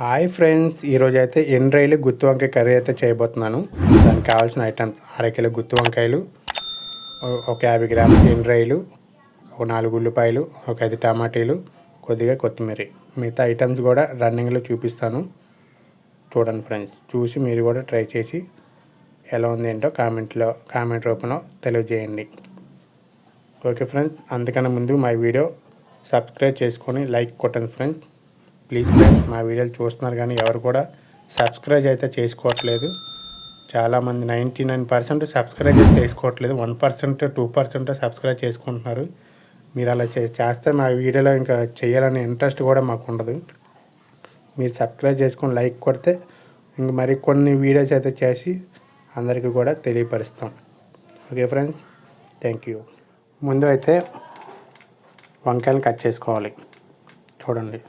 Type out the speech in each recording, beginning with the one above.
Hi friends, ఈరోజు అయితే ఎండ్రాయిలు గుత్తి వంకాయ కర్రీ అయితే చేయబోతున్నాను. దానికి కావాల్సిన ఐటమ్స్: అరకిలో గుత్తి వంకాయలు, ఒక 50 గ్రాముల ఎండ్రాయిలు, ఒక 4 ఉల్లిపాయలు, ఒక 5 టమాటీలు, కొద్దిగా కొత్తిమీర. మిగతా ఐటమ్స్ కూడా రన్నింగ్లో చూపిస్తాను. చూడండి ఫ్రెండ్స్, చూసి మీరు కూడా ట్రై చేసి ఎలా ఉంది ఏంటో కామెంట్ రూపంలో తెలియజేయండి. ఓకే ఫ్రెండ్స్, అందుకన్నా ముందు మా వీడియో సబ్స్క్రైబ్ చేసుకొని లైక్ కొట్టండి ఫ్రెండ్స్. ప్లీజ్ ఫ్రెండ్స్, మా వీడియోలు చూస్తున్నారు కానీ ఎవరు కూడా సబ్స్క్రైబ్ అయితే చేసుకోవట్లేదు. చాలామంది 99% సబ్స్క్రైబ్ అయితే చేసుకోవట్లేదు. 1% 2% సబ్స్క్రైబ్ చేసుకుంటున్నారు. మీరు అలా చేస్తే మా వీడియోలో ఇంకా చేయాలనే ఇంట్రెస్ట్ కూడా మాకు ఉండదు. మీరు సబ్స్క్రైబ్ చేసుకొని లైక్ కొడితే ఇంక మరి కొన్ని వీడియోస్ అయితే చేసి అందరికీ కూడా తెలియపరుస్తాం. Okay friends, thank you. ముందు అయితే వంకాయలు కట్ చేసుకోవాలి. చూడండి,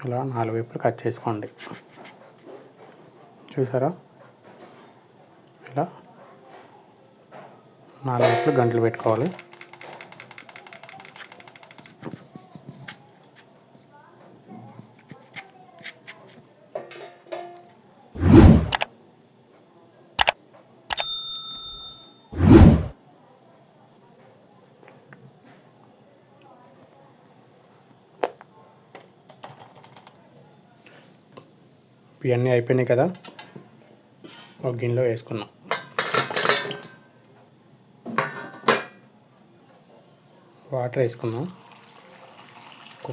ఇలా 4 వైపులు కట్ చేసుకోండి. చూసారా, ఇలా 4 వైపులు గంటలు పెట్టుకోవాలి. ఇవన్నీ అయిపోయినాయి కదా, ఒక గిన్నెలో వేసుకున్నాం. వాటర్ వేసుకున్నాం.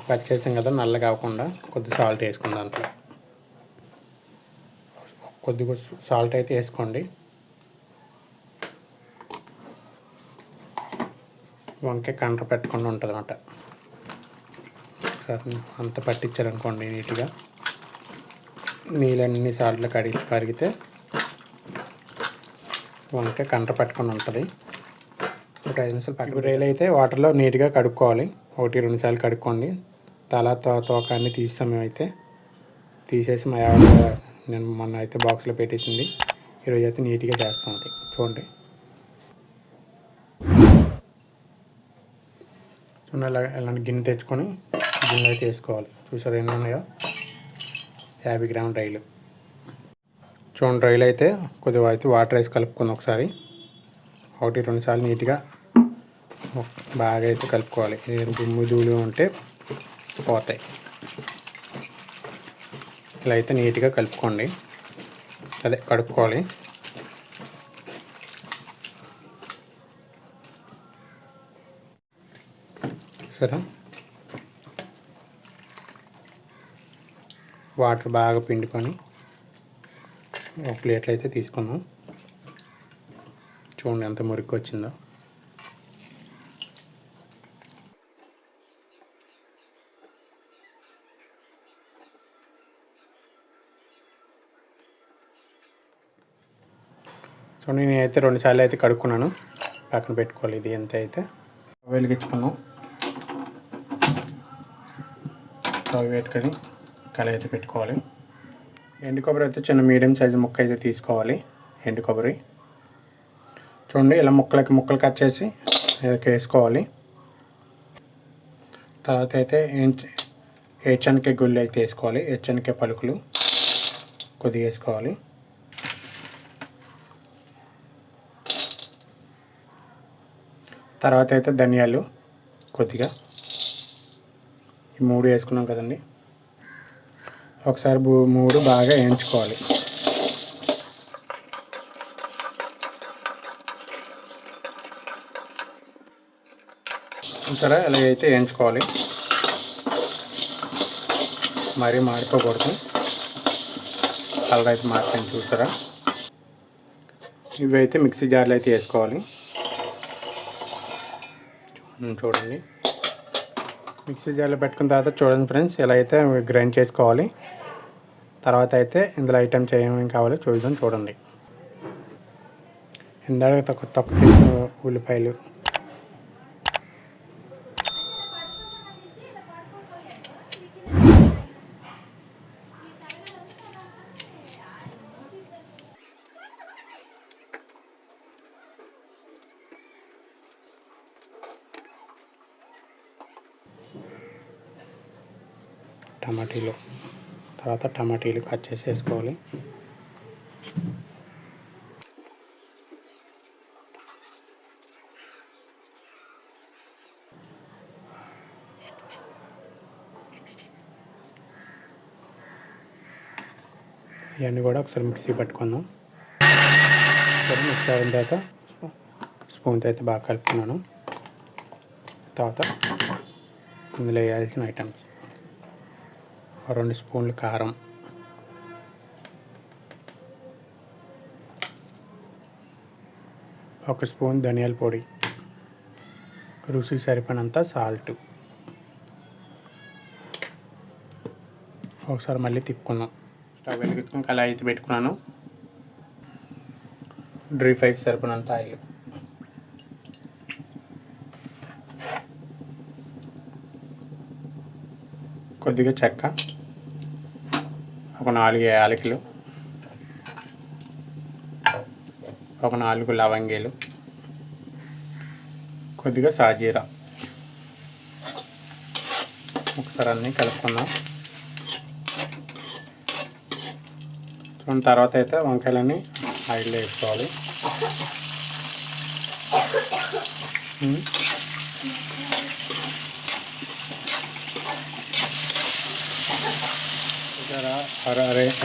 కట్ చేసాం కదా, నల్ల కాకుండా కొద్దిగా సాల్ట్ వేసుకుందాం. దాంట్లో కొద్దిగా సాల్ట్ అయితే వేసుకోండి. వంకాయ కండ్ర పెట్టకుండా ఉంటుంది అన్నమాట. సరే, అంత పట్టించారనుకోండి నీట్గా. నీళ్ళన్నీ సాల్ట్లో కరిగితే వంకాయ కంట పట్టుకొని ఉంటుంది. ఒక 5 నిమిషాలు పక్కన. రొయ్యలు అయితే వాటర్లో నీట్గా కడుక్కోవాలి. 1-2 సార్లు కడుక్కోండి. తల తోక అన్నీ తీస్తాం. మేమైతే తీసేసి మా ఆవిడ నేను మొన్న అయితే బాక్స్లో పెట్టేసింది. ఈరోజు అయితే నీట్గా చేస్తాం. అది చూడండి. ఇలాంటి గిన్నె తెచ్చుకొని గిన్నె అయితే వేసుకోవాలి. చూసారు ఎన్ని ఉన్నాయో? 50 గ్రాముల రైలు. చూడండి, రైలు అయితే కొద్దిగా అయితే వాటర్ వేసి కలుపుకుందాం. ఒకసారి 1-2 సార్లు నీట్గా బాగా అయితే కలుపుకోవాలి. దుమ్ము ధూళి ఉంటే పోతాయి. ఇలా అయితే నీట్గా కలుపుకోండి. అదే కడుక్కోవాలి. సరే, వాటర్ బాగా పిండుకొని ఒక ప్లేట్లో అయితే తీసుకుందాం. చూడండి ఎంత మురికి వచ్చిందో. చూడండి, నేనైతే 2 సార్లు అయితే కడుక్కున్నాను. పక్కన పెట్టుకోవాలి. ఇది ఎంత అయితే వెలిగించుకున్నాం. స్టవ్ పెట్టుకొని కళాయి అయితే పెట్టుకోవాలి. ఎండు కొబ్బరి అయితే చిన్న మీడియం సైజు ముక్క అయితే తీసుకోవాలి. ఎండు కొబ్బరి చూడండి, ఇలా ముక్కలు కట్ చేసి వేసుకోవాలి. తర్వాత అయితే ఏచనకాయ గుళ్ళు అయితే వేసుకోవాలి. ఏచనకాయ పలుకులు కొద్దిగా వేసుకోవాలి. తర్వాత అయితే ధనియాలు కొద్దిగా, ఈ 3 వేసుకున్నాం కదండి. ఒకసారి 3 బాగా వేయించుకోవాలి. చూసారా, ఇలా అయితే వేయించుకోవాలి. మరీ మాడిపోకూడదు. కలర్ అయితే మార్చండి. చూసారా, ఇవి అయితే మిక్సీ జార్లో అయితే వేసుకోవాలి. చూడండి, మిక్సీ జార్లో పెట్టుకున్న తర్వాత చూడండి ఫ్రెండ్స్, ఇలా అయితే గ్రైండ్ చేసుకోవాలి. తర్వాత అయితే ఇందులో ఐటమ్స్ ఏమేమి కావాలో చూడండి. ఇందాక తొక్క తీసిన ఉల్లిపాయలు, తర్వాత టమాటీలు కట్ చేసి వేసుకోవాలి. ఇవన్నీ కూడా ఒకసారి మిక్సీ పట్టుకుందాం. మిక్సీ అయిన తర్వాత స్పూన్తో అయితే బాగా కలుపుకున్నాను. తర్వాత ఇందులో వేయాల్సిన ఐటమ్స్ 2 స్పూన్లు కారం, 1 స్పూన్ ధనియాల పొడి, రుచికి సరిపడినంత సాల్ట్. ఒకసారి మళ్ళీ తిప్పుకుందాం. స్టవ్ వెలిగించుకొని కళాయి అయితే పెట్టుకున్నాను. డ్రీ ఫ్రైకి సరిపడినంత ఆయిల్, కొద్దిగా చెక్క, ఒక 4 యాలకులు, ఒక 4 లవంగీలు, కొద్దిగా సాజీరా. ఒకసారి అన్నీ కలుపుకుందాం. తర్వాత అయితే వంకాయలన్నీ ఆయిల్లో వేసుకోవాలి.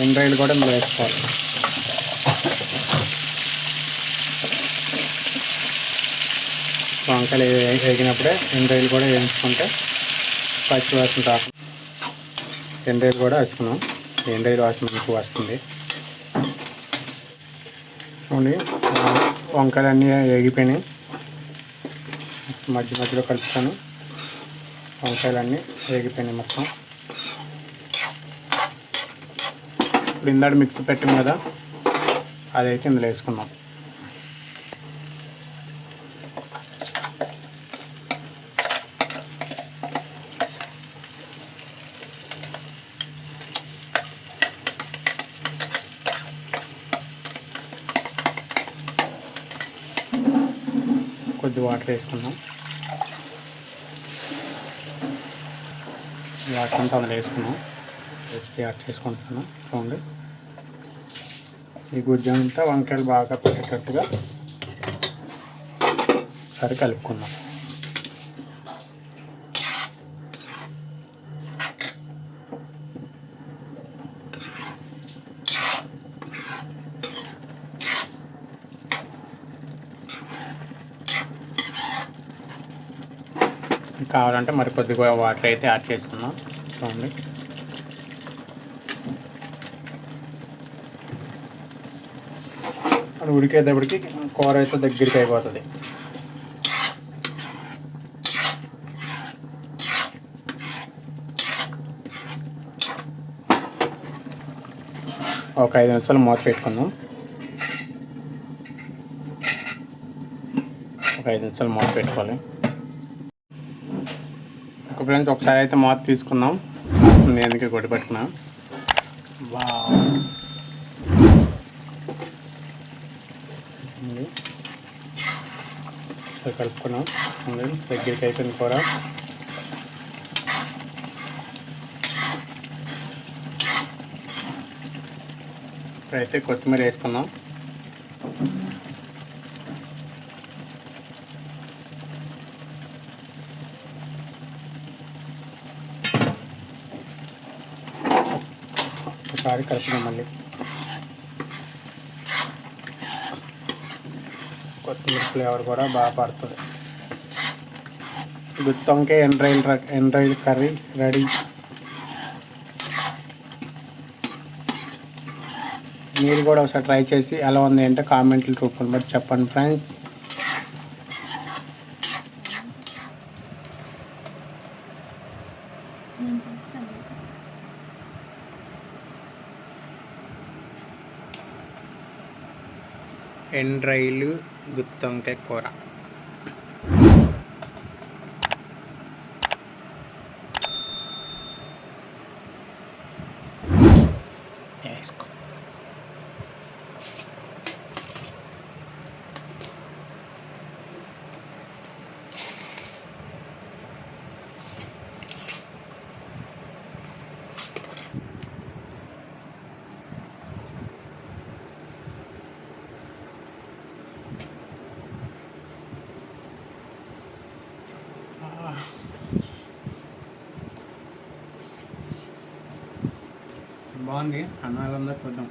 ఎండ్రాయిలు కూడా ఇందులో వేసుకోవాలి. వంకాయలు వేగినప్పుడే ఎండ్రాయిలు కూడా వేయించుకుంటే పచ్చి వాసన రాకుండా. ఎండ్రాయిలు కూడా వేసుకున్నాం. ఎండ్రాయిలు వాసన మనకు వస్తుంది. చూడండి, వంకాయలు అన్నీ వేగిపోయినాయి. మధ్యలో కలుపుతాను. వంకాయలన్నీ వేగిపోయినాయి మొత్తం. ఇప్పుడు ఇందాక మిక్సీ పెట్టాం కదా, అదైతే ఇందులో వేసుకుందాం. కొద్ది వాటర్ వేసుకుందాం. వాటర్ అంతా అందులో వేసుకున్నాం. రెసిపీ యాడ్ చేసుకుంటున్నాం. చూడండి, ఈ గుజ్జు అంతా వంకాయలు బాగా పెట్టేటట్టుగా సరి కలుపుకుందాం. కావాలంటే మరి కొద్దిగా వాటర్ అయితే యాడ్ చేసుకుందాం. చూడండి, అది ఉడికేటప్పటికి కూర అయితే దగ్గరికి అయిపోతుంది. ఒక 5 నిమిషాలు మూత పెట్టుకుందాం. ఒక 5 నిమిషాలు మూత పెట్టుకోవాలి. ఫ్రెండ్స్, ఒకసారి అయితే మూత తీసుకుందాం. నేను ఎందుకు కొట్టి పెట్టుకున్నా. కలుపుకున్నాం. దగ్గరికి అయిపోయింది కూర. ఇప్పుడైతే కొత్తిమీర వేసుకుందాం. ఒకసారి కలుపుదాం. మళ్ళీ కొత్తిమీర ఫ్లేవర్ కూడా బాగా పడుతుంది. గుత్తి వంకాయ ఎండ్రాయిల్ కర్రీ రెడీ. మీరు కూడా ఒకసారి ట్రై చేసి ఎలా ఉంది అంటే కామెంట్ల రూపంలో బట్టి చెప్పండి ఫ్రెండ్స్. ఎండ్రాయిలు గుత్తి వంకాయ కూర. బాగుంది. అన్నాలందా చూద్దాం.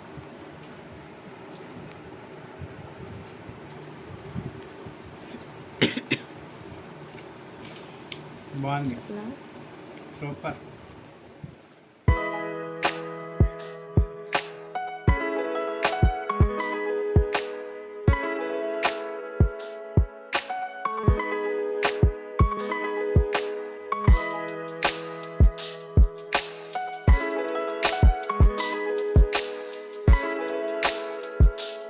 బాగుంది, సూపర్.